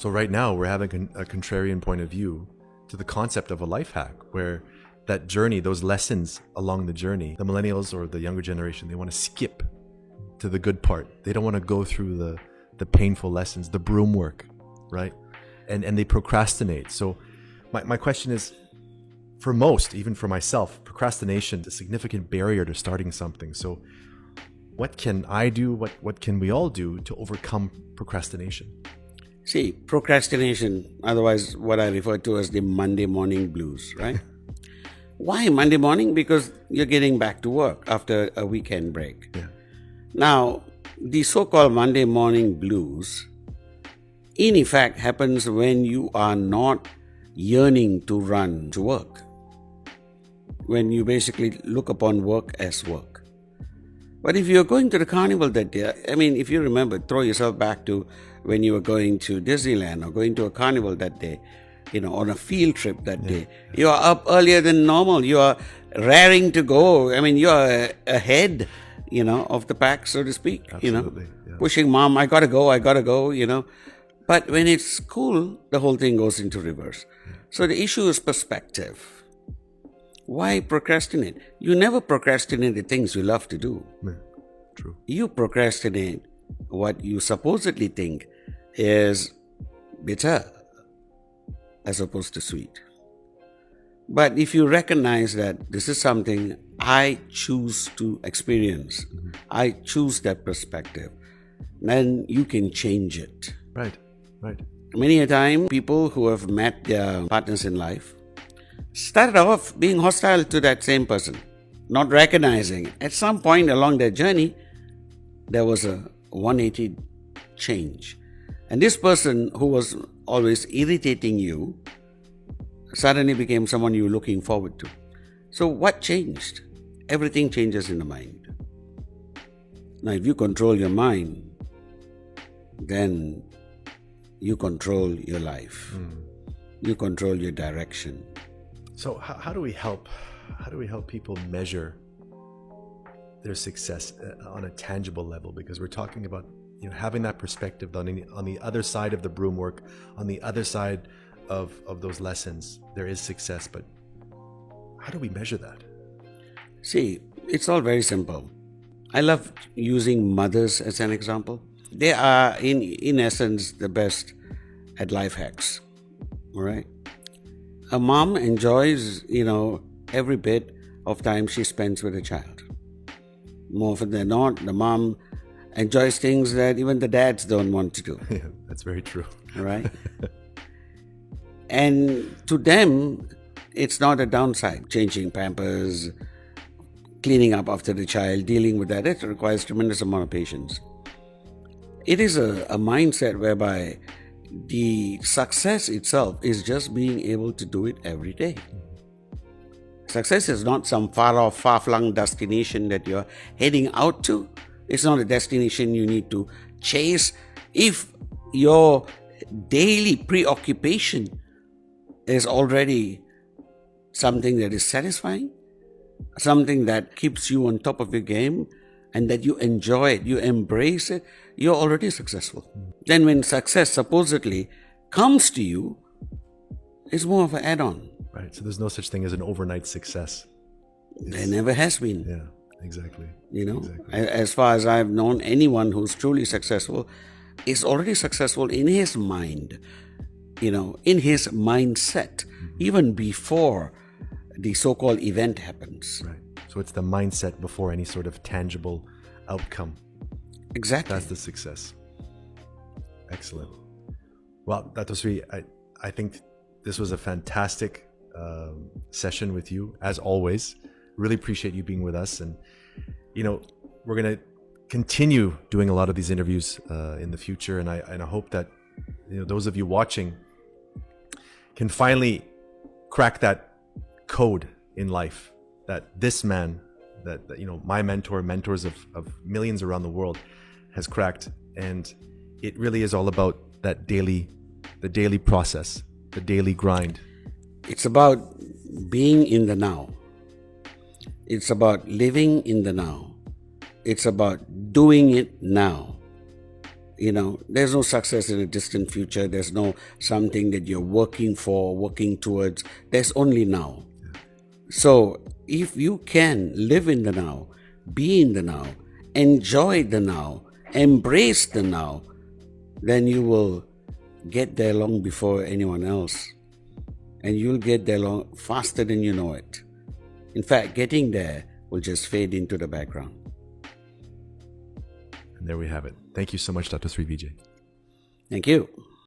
So right now we're having a contrarian point of view to the concept of a life hack, where that journey, those lessons along the journey, the millennials or the younger generation, they want to skip to the good part. They don't want to go through the painful lessons, the broom work, right? And they procrastinate. So my question is, for most, even for myself, procrastination is a significant barrier to starting something. So what can I do? What can we all do to overcome procrastination? See, procrastination, otherwise what I refer to as the Monday morning blues, right? Why Monday morning? Because you're getting back to work after a weekend break. Yeah. Now, the so-called Monday morning blues, in effect, happens when you are not yearning to run to work. When you basically look upon work as work. But if you're going to the carnival that day, I mean, if you remember, throw yourself back to when you were going to Disneyland or going to a carnival that day, on a field trip that day. You are up earlier than normal. You are raring to go. I mean, you are ahead, of the pack, so to speak. Absolutely. Yeah. Pushing mom, I gotta go. But when it's school, the whole thing goes into reverse. So the issue is perspective. Why procrastinate? You never procrastinate the things you love to do. Yeah, true. You procrastinate what you supposedly think is bitter as opposed to sweet. But if you recognize that this is something I choose to experience, I choose that perspective, then you can change it. Right. Many a time, people who have met their partners in life started off being hostile to that same person, not recognizing it. At some point along their journey, there was a 180 change. And this person who was always irritating you suddenly became someone you were looking forward to. So what changed? Everything changes in the mind. Now, if you control your mind, then you control your life. You control your direction. So how do we help people measure their success on a tangible level? Because we're talking about having that perspective on the other side of the broom work, on the other side of those lessons, there is success. But how do we measure that? See, it's all very simple. I love using mothers as an example. They are, in essence, the best at life hacks. All right? A mom enjoys, every bit of time she spends with a child. More often than not, the mom enjoys things that even the dads don't want to do. Yeah, that's very true. All right? And to them, it's not a downside. Changing pampers, cleaning up after the child, dealing with that, it requires tremendous amount of patience. It is a mindset whereby the success itself is just being able to do it every day. Success is not some far-off, far-flung destination that you're heading out to. It's not a destination you need to chase. If your daily preoccupation is already something that is satisfying, something that keeps you on top of your game, and that you enjoy it, you embrace it, you're already successful. Then when success supposedly comes to you, it's more of an add-on. Right. So there's no such thing as an overnight success. There never has been. Yeah, exactly. Exactly. As far as I've known, anyone who's truly successful is already successful in his mind, in his mindset, even before the so-called event happens. Right. So it's the mindset before any sort of tangible outcome. Exactly. That's the success. Excellent. Well, Dato Sri, I think this was a fantastic session with you, as always. Really appreciate you being with us. And, we're going to continue doing a lot of these interviews in the future. And I hope that, those of you watching can finally crack that code in life that this man, that my mentor, mentors of millions around the world has cracked. And it really is all about the daily process, the daily grind. It's about being in the now. It's about living in the now. It's about doing it now. There's no success in a distant future. There's no something that you're working for, working towards. There's only now. So if you can live in the now, be in the now, enjoy the now, embrace the now, then you will get there long before anyone else. And you'll get there faster than you know it. In fact, getting there will just fade into the background. And there we have it. Thank you so much, Dr. Sri Vijay. Thank you.